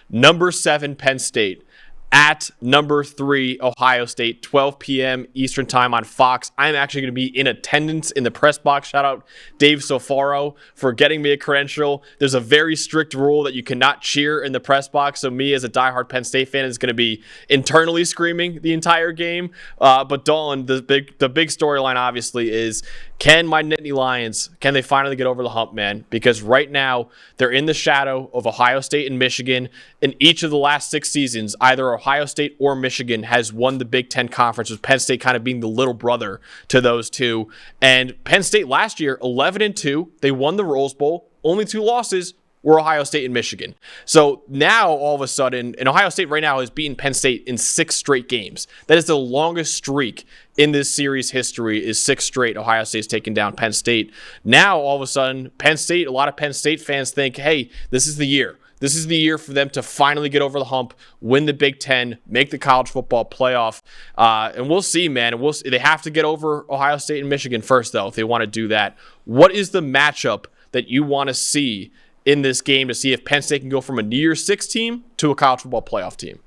Number 7, Penn State. At number 3, Ohio State, 12 p.m. Eastern time on Fox. I'm actually going to be in attendance in the press box. Shout out Dave Sofaro for getting me a credential. There's a very strict rule that you cannot cheer in the press box. So me as a diehard Penn State fan is going to be internally screaming the entire game. But Dalton, the big storyline obviously is, can my Nittany Lions, can they finally get over the hump, man? Because right now they're in the shadow of Ohio State and Michigan. In each of the last 6 seasons, either Ohio State or Michigan has won the Big Ten Conference, with Penn State kind of being the little brother to those two. And Penn State last year, 11-2, they won the Rose Bowl. Only 2 losses were Ohio State and Michigan. So now all of a sudden, and Ohio State right now has beaten Penn State in 6 straight games. That is the longest streak in this series history, is 6 straight Ohio State's taken down Penn State. Now all of a sudden, Penn State, a lot of Penn State fans think, hey, this is the year. This is the year for them to finally get over the hump, win the Big Ten, make the college football playoff. And we'll see, man. And they have to get over Ohio State and Michigan first, though, if they want to do that. What is the matchup that you want to see in this game to see if Penn State can go from a New Year's Six team to a college football playoff team?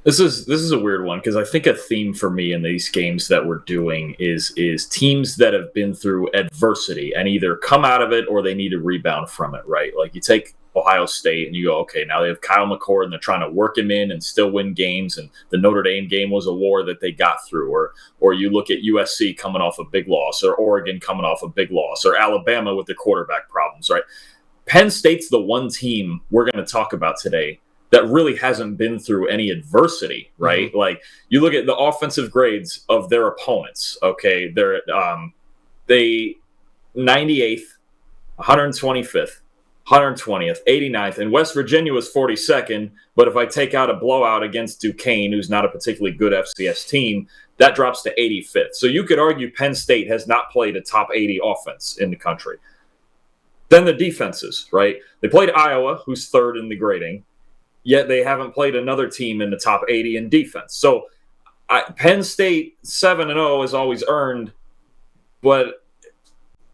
This is a weird one, because I think a theme for me in these games that we're doing is teams that have been through adversity and either come out of it or they need to rebound from it, right? Like you take Ohio State and you go, okay, now they have Kyle McCord and they're trying to work him in and still win games, and the Notre Dame game was a war that they got through. Or you look at USC coming off a big loss, or Oregon coming off a big loss, or Alabama with their quarterback problems, right? Penn State's the one team we're going to talk about today that really hasn't been through any adversity, right? Mm-hmm. Like you look at the offensive grades of their opponents. Okay, they're 98th, 125th, 120th, 89th, and West Virginia was 42nd. But if I take out a blowout against Duquesne, who's not a particularly good FCS team, that drops to 85th. So you could argue Penn State has not played a top 80 offense in the country. Then the defenses, right? They played Iowa, who's 3rd in the grading, yet they haven't played another team in the top 80 in defense. So Penn State 7-0 is always earned, but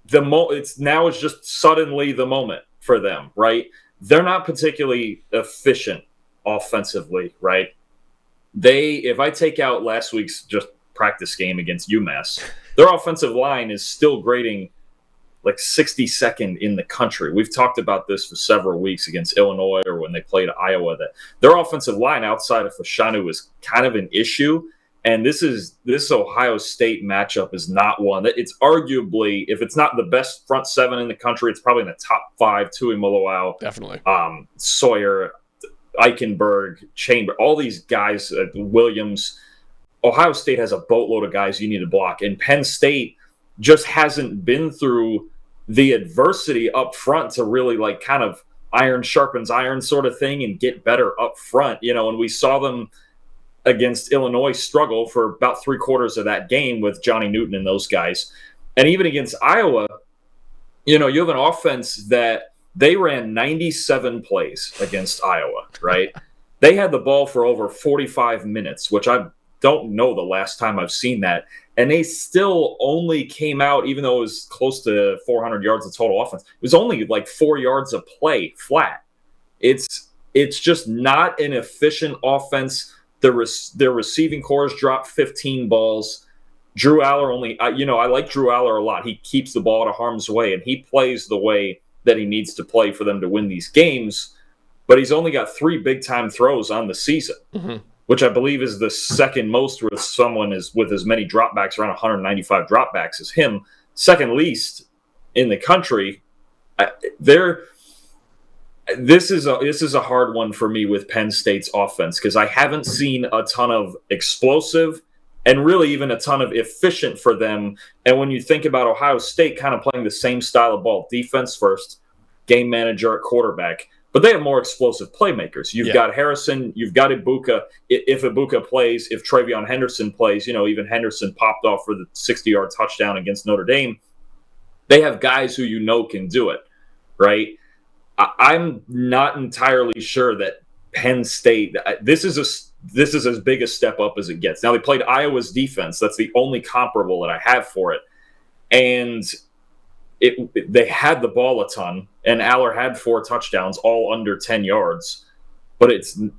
it's just suddenly the moment for them, right? They're not particularly efficient offensively, right? If I take out last week's just practice game against UMass, their offensive line is still grading like 62nd in the country. We've talked about this for several weeks against Illinois or when they played Iowa, that their offensive line outside of Fashanu is kind of an issue. And this Ohio State matchup is not one that it's arguably, if it's not the best front 7 in the country, it's probably in the top 5. Tuimoloau, definitely, Sawyer, Eichenberg, Chamber, all these guys, Williams. Ohio State has a boatload of guys you need to block, and Penn State just hasn't been through the adversity up front to really like kind of iron sharpens iron sort of thing and get better up front, and we saw them against Illinois struggle for about 3/4 of that game with Johnny Newton and those guys. And even against Iowa, you have an offense that they ran 97 plays against Iowa, right? They had the ball for over 45 minutes, which I don't know the last time I've seen that. And they still only came out, even though it was close to 400 yards of total offense, it was only like 4 yards of play flat. It's just not an efficient offense. Their receiving corps dropped 15 balls. Drew Allar I like Drew Allar a lot. He keeps the ball out of harm's way, and he plays the way that he needs to play for them to win these games. But he's only got 3 big-time throws on the season, which I believe is the second most with someone with as many dropbacks, around 195 dropbacks as him. Second least in the country. This is a hard one for me with Penn State's offense, because I haven't seen a ton of explosive and really even a ton of efficient for them. And when you think about Ohio State kind of playing the same style of ball, defense first, game manager at quarterback, but they have more explosive playmakers. You've got Harrison, you've got Ibuka. If Ibuka plays, if Travion Henderson plays, even Henderson popped off for the 60-yard touchdown against Notre Dame. They have guys who can do it, right? I'm not entirely sure that Penn State, this is as big a step up as it gets. Now, they played Iowa's defense. That's the only comparable that I have for it. And they had the ball a ton, and Allar had 4 touchdowns, all under 10 yards. but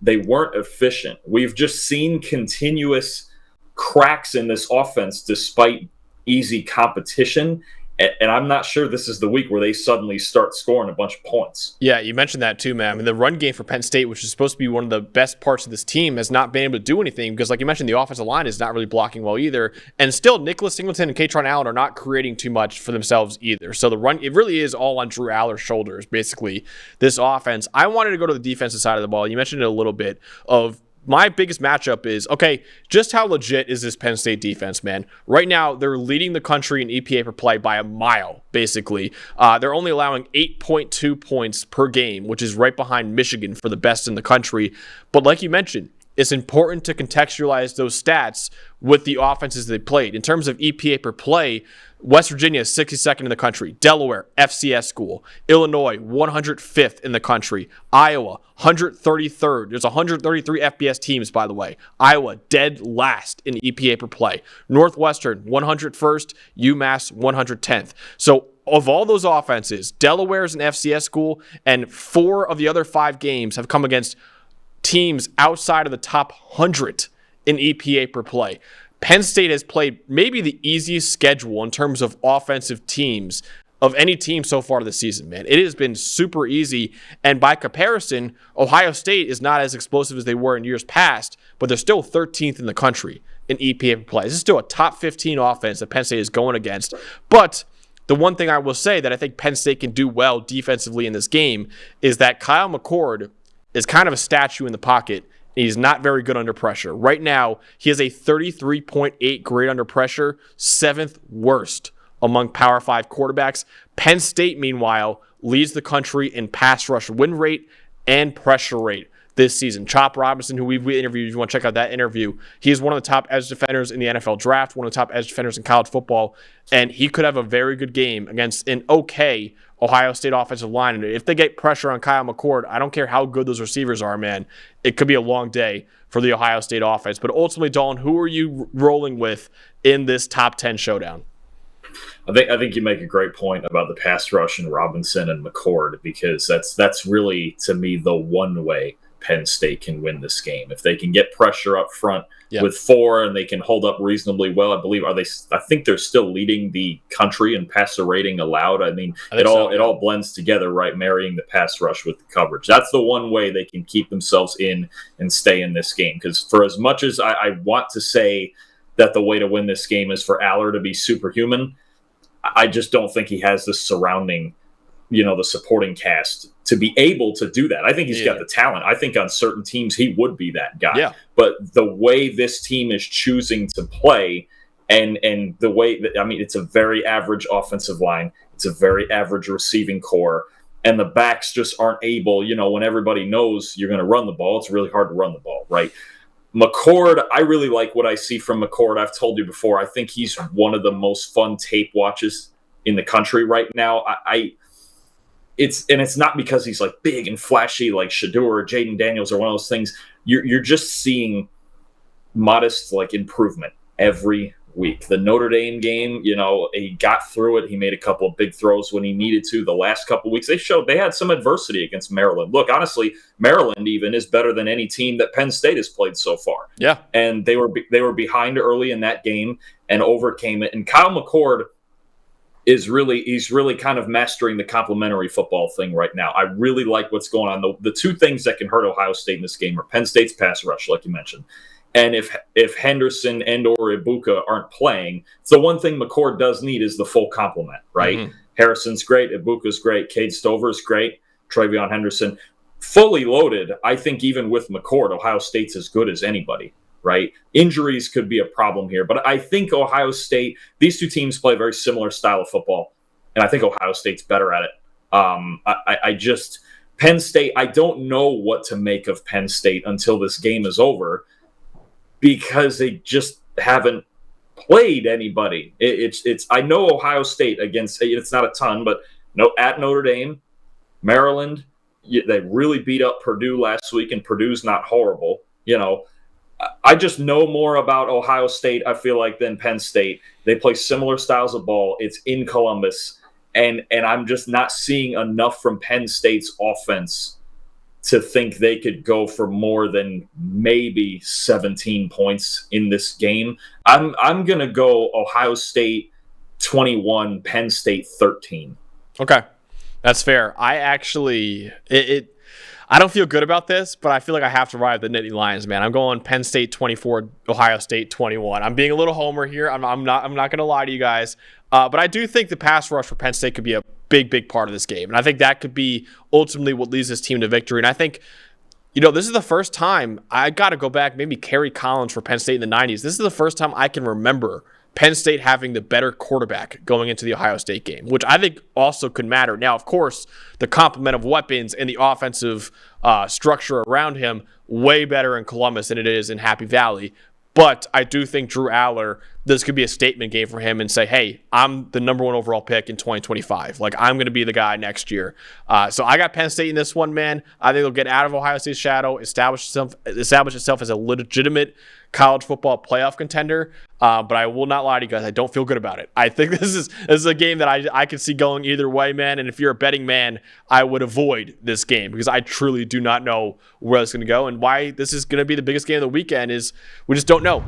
they weren't efficient. We've just seen continuous cracks in this offense despite easy competition. And I'm not sure this is the week where they suddenly start scoring a bunch of points. Yeah, you mentioned that too, man. I mean, the run game for Penn State, which is supposed to be one of the best parts of this team, has not been able to do anything because, like you mentioned, the offensive line is not really blocking well either. And still, Nicholas Singleton and Katron Allen are not creating too much for themselves either. So the run, it really is all on Drew Allar's shoulders, basically, this offense. I wanted to go to the defensive side of the ball. You mentioned it a little bit of my biggest matchup is, okay, just how legit is this Penn State defense, man? Right now, they're leading the country in EPA per play by a mile, basically. They're only allowing 8.2 points per game, which is right behind Michigan for the best in the country. But like you mentioned, it's important to contextualize those stats with the offenses they played. In terms of EPA per play, West Virginia is 62nd in the country. Delaware, FCS school. Illinois, 105th in the country. Iowa, 133rd. There's 133 FBS teams, by the way. Iowa, dead last in EPA per play. Northwestern, 101st. UMass, 110th. So of all those offenses, Delaware's an FCS school, and 4 of the other 5 games have come against teams outside of the top 100 in EPA per play. Penn State has played maybe the easiest schedule in terms of offensive teams of any team so far this season, man. It has been super easy, and by comparison, Ohio State is not as explosive as they were in years past, but they're still 13th in the country in EPA per play. This is still a top 15 offense that Penn State is going against, but the one thing I will say that I think Penn State can do well defensively in this game is that Kyle McCord is kind of a statue in the pocket. He's not very good under pressure. Right now, he has a 33.8 grade under pressure, 7th worst among Power 5 quarterbacks. Penn State, meanwhile, leads the country in pass rush win rate and pressure rate this season. Chop Robinson, who we interviewed, if you want to check out that interview, he is one of the top edge defenders in the NFL draft, one of the top edge defenders in college football, and he could have a very good game against an okay Ohio State offensive line. And if they get pressure on Kyle McCord, I don't care how good those receivers are, man. It could be a long day for the Ohio State offense. But ultimately, Dalton, who are you rolling with in this top 10 showdown? I think you make a great point about the pass rush and Robinson and McCord, because that's really, to me, the one way Penn State can win this game. If they can get pressure up front with 4 and they can hold up reasonably well, I think they're still leading the country in passer rating allowed. I mean, it all blends together, right? Marrying the pass rush with the coverage. That's the one way they can keep themselves in and stay in this game. Because for as much as I want to say that the way to win this game is for Allar to be superhuman, I just don't think he has the surrounding, the supporting cast to be able to do that. I think he's got the talent. I think on certain teams he would be that guy. Yeah. But the way this team is choosing to play and the way that, it's a very average offensive line. It's a very average receiving core. And the backs just aren't able, when everybody knows you're going to run the ball, it's really hard to run the ball, right? McCord, I really like what I see from McCord. I've told you before, I think he's one of the most fun tape watches in the country right now. It's not because he's like big and flashy like Shador or Jaden Daniels or one of those things. You're just seeing modest improvement every week. The Notre Dame game, he got through it. He made a couple of big throws when he needed to. The last couple of weeks, they had some adversity against Maryland. Look, honestly, Maryland even is better than any team that Penn State has played so far. Yeah, and they were behind early in that game and overcame it. And Kyle McCord he's really kind of mastering the complementary football thing right now. I really like what's going on. The 2 things that can hurt Ohio State in this game are Penn State's pass rush, like you mentioned, and if Henderson and or Ibuka aren't playing, the one thing McCord does need is the full complement, right? Mm-hmm. Harrison's great, Ibuka's great, Cade Stover's great, Travion Henderson. Fully loaded, I think even with McCord, Ohio State's as good as anybody. Right? Injuries could be a problem here, but I think Ohio State, these 2 teams play a very similar style of football, and I think Ohio State's better at it. Penn State, I don't know what to make of Penn State until this game is over, because they just haven't played anybody. I know Ohio State against, it's not a ton, but at Notre Dame, Maryland, they really beat up Purdue last week, and Purdue's not horrible, I just know more about Ohio State, I feel like, than Penn State. They play similar styles of ball. It's in Columbus. And I'm just not seeing enough from Penn State's offense to think they could go for more than maybe 17 points in this game. I'm going to go Ohio State 21, Penn State 13. Okay, that's fair. I actually I don't feel good about this, but I feel like I have to ride the Nittany Lions, man. I'm going Penn State 24, Ohio State 21. I'm being a little homer here. I'm not going to lie to you guys, but I do think the pass rush for Penn State could be a big part of this game, and I think that could be ultimately what leads this team to victory. And I think, this is the first time I got to go back, maybe Kerry Collins for Penn State in the 90s. This is the first time I can remember Penn State having the better quarterback going into the Ohio State game, which I think also could matter. Now, of course, the complement of weapons and the offensive structure around him, way better in Columbus than it is in Happy Valley. But I do think Drew Allar, this could be a statement game for him and say, hey, I'm the number 1 overall pick in 2025. Like, I'm going to be the guy next year. So I got Penn State in this one, man. I think they'll get out of Ohio State's shadow, establish itself as a legitimate college football playoff contender. But I will not lie to you guys, I don't feel good about it. I think this is a game that I can see going either way, man. And if you're a betting man, I would avoid this game because I truly do not know where it's going to go. And why this is going to be the biggest game of the weekend is we just don't know.